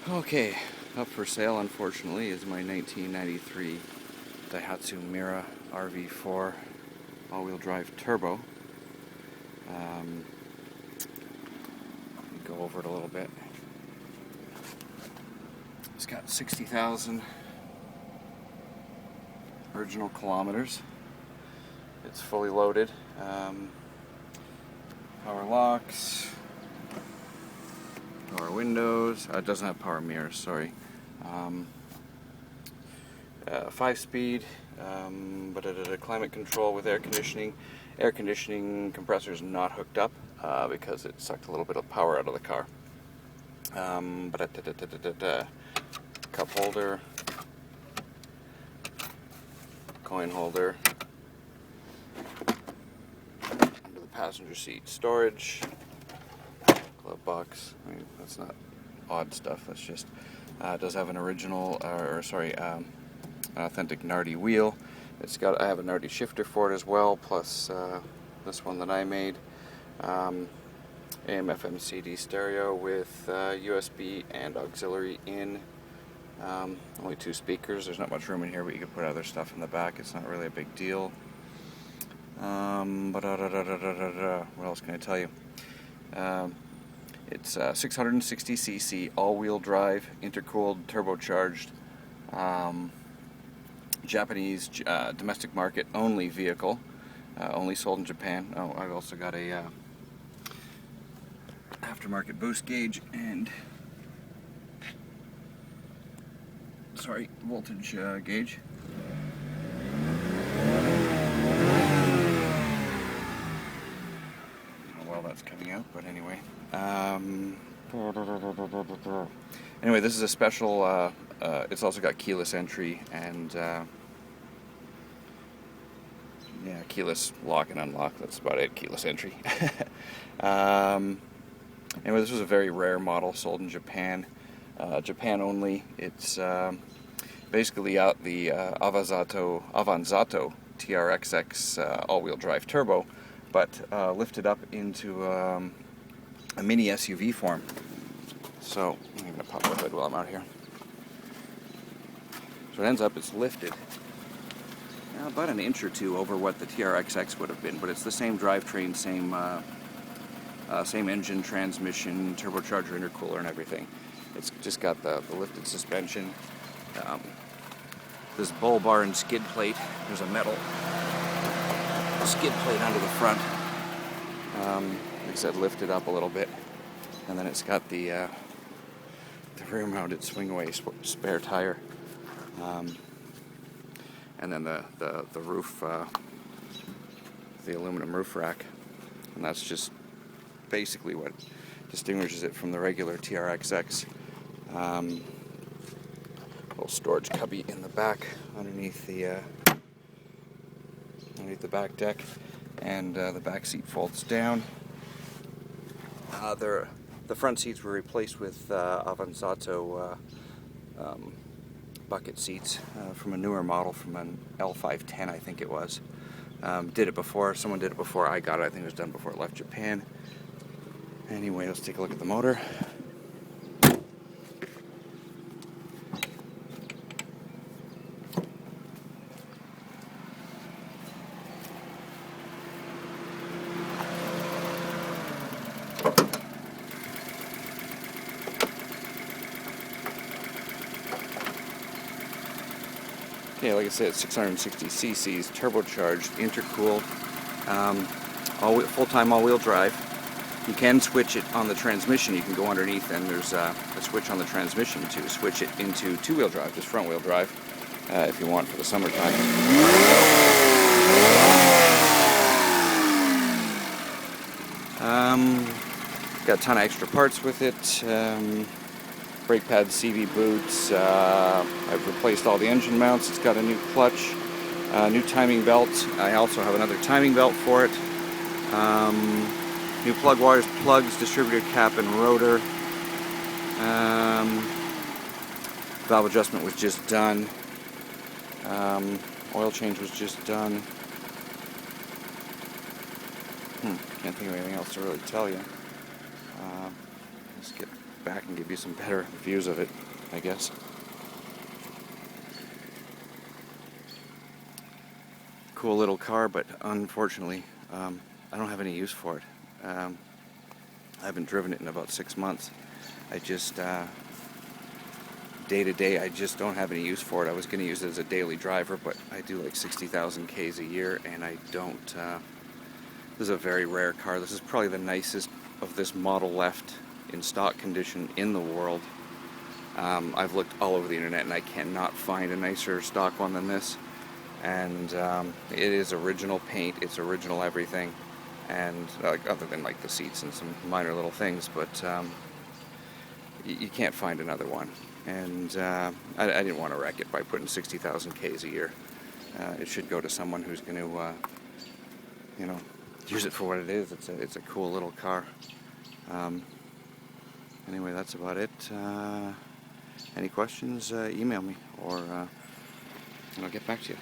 Okay, up for sale, unfortunately, is my 1993 Daihatsu Mira Rv4 all-wheel drive turbo. Go over it a little bit. It's got 60,000 original kilometers. It's fully loaded. Power locks, power windows. It doesn't have power mirrors, sorry. 5-speed, but at a climate control with air conditioning. Air conditioning compressor is not hooked up because it sucked a little bit of power out of the car. Cup holder, coin holder, under the passenger seat storage, glove box. I mean, that's not odd stuff. That's just it does have an original, authentic Nardi wheel. I have a Nardi shifter for it as well, plus this one that I made. AM FM CD stereo with USB and auxiliary in. Only 2 speakers. There's not much room in here, but you could put other stuff in the back. It's not really a big deal. What else can I tell you? It's 660cc all-wheel drive, intercooled, turbocharged, Japanese domestic market only vehicle, only sold in Japan. Oh, I've also got a aftermarket boost gauge and voltage gauge. Well, that's coming out, but anyway. Anyway, this is a special. It's also got keyless entry and keyless lock and unlock. That's about it. Keyless entry. Anyway, this was a very rare model sold in Japan. Japan only. It's basically out the Avanzato TRXX all-wheel drive turbo, but lifted up into a mini SUV form. So I'm going to pop the hood while I'm out here. So it ends up, it's lifted about an inch or two over what the TRXX would have been, but it's the same drivetrain, same engine, transmission, turbocharger, intercooler, and everything. It's just got the lifted suspension. This bull bar and skid plate. There's a metal skid plate under the front. Like I said, lifted up a little bit, and then it's got the rear-mounted swing-away spare tire, and then the roof, the aluminum roof rack, and that's just basically what distinguishes it from the regular TRXX. Little storage cubby in the back underneath the back deck, and the back seat folds down. The front seats were replaced with Avanzato bucket seats from a newer model, from an L510, I think it was. Did it before. Someone did it before I got it. I think it was done before it left Japan. Anyway, let's take a look at the motor. Yeah, like I said, 660 cc's, turbocharged, intercooled, full-time all-wheel drive. You can switch it on the transmission. You can go underneath, and there's a switch on the transmission to switch it into 2-wheel drive, just front-wheel drive, if you want for the summertime. Got a ton of extra parts with it. Brake pads, CV boots. I've replaced all the engine mounts. It's got a new clutch, new timing belt. I also have another timing belt for it. New plug wires, plugs, distributor cap and rotor. Valve adjustment was just done. Oil change was just done. Can't think of anything else to really tell you. Let's get back and give you some better views of it, I guess. Cool little car, but unfortunately, I don't have any use for it. I haven't driven it in about 6 months. I just, day to day, I just don't have any use for it. I was going to use it as a daily driver, but I do like 60,000 Ks a year, and I don't. This is a very rare car. This is probably the nicest of this model left in stock condition in the world. I've looked all over the internet, and I cannot find a nicer stock one than this. And it is original paint, it's original everything, and other than like the seats and some minor little things, but you can't find another one. And I didn't want to wreck it by putting 60,000 Ks a year. It should go to someone who's going to, you know, use it for what it is. It's a cool little car. Anyway, that's about it. Any questions? Email me, or and I'll get back to you.